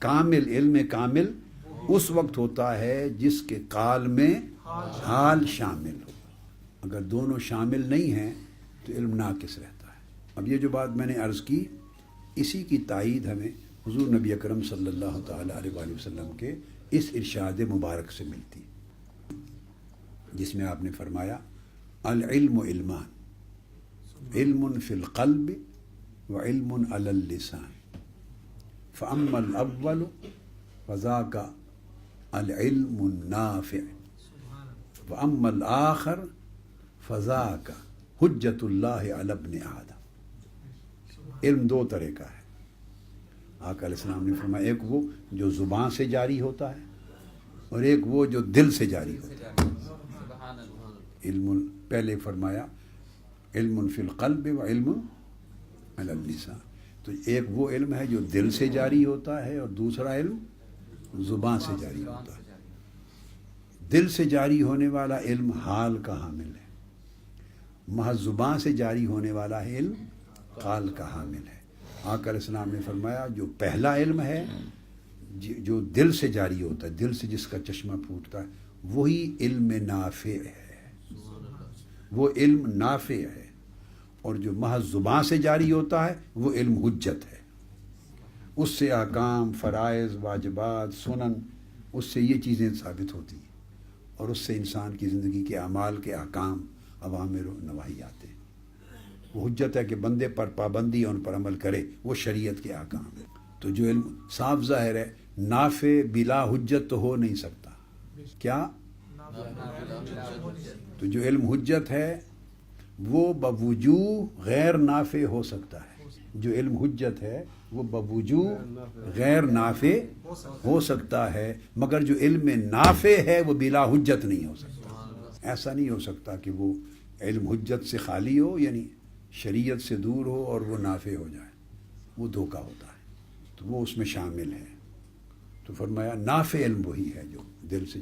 کامل علم کامل اس وقت ہوتا ہے جس کے قال میں حال شامل ہو. اگر دونوں شامل نہیں ہیں تو علم ناقص رہتا ہے. اب یہ جو بات میں نے عرض کی، اسی کی تائید ہمیں حضور نبی اکرم صلی اللہ تعالیٰ علیہ وآلہ وسلم کے اس ارشاد مبارک سے ملتی، جس میں آپ نے فرمایا العلم علمان، علم فی القلب وعلم علی اللسان، فاما الاول فذاک العلم النافع واما الآخر فذاک حجت اللہ علی ابن آدم. علم دو طرح کا ہے. آقا علیہ السلام نے فرمایا ایک وہ جو زبان سے جاری ہوتا ہے اور ایک وہ جو دل سے جاری ہوتا ہے. علم پہلے فرمایا علم فی القلب و علم علی اللسان، تو ایک وہ علم ہے جو دل سے جاری ہوتا ہے اور دوسرا علم زبان سے جاری ہوتا ہے. دل سے جاری ہونے والا علم حال کا حامل ہے، محض زبان سے جاری ہونے والا علم قال کا حامل ہے. آقا علیہ السلام نے فرمایا جو پہلا علم ہے جو دل سے جاری ہوتا ہے، دل سے جس کا چشمہ پھوٹتا ہے، وہی علم نافع ہے، وہ علم نافع ہے. اور جو محض زبان سے جاری ہوتا ہے وہ علم حجت ہے. اس سے احکام، فرائض، واجبات، سنن، اس سے یہ چیزیں ثابت ہوتی ہیں اور اس سے انسان کی زندگی کے اعمال کے احکام، اوامر و نواہی آتے ہیں. وہ حجت ہے کہ بندے پر پابندی اور ان پر عمل کرے، وہ شریعت کے احکام ہے. تو جو علم صاف ظاہر ہے نافع بلا حجت تو ہو نہیں سکتا. کیا؟ تو جو علم حجت ہے وہ بوجوہ غیر نافع ہو سکتا ہے. جو علم حجت ہے وہ بوجوہ غیر نافع ہو سکتا ہے، مگر جو علم نافع ہے وہ بلا حجت نہیں ہو سکتا. ایسا نہیں ہو سکتا کہ وہ علم حجت سے خالی ہو، یعنی شریعت سے دور ہو اور وہ نافع ہو جائے، وہ دھوکہ ہوتا ہے. تو وہ اس میں شامل ہے. تو فرمایا نافع علم وہی ہے جو دل سے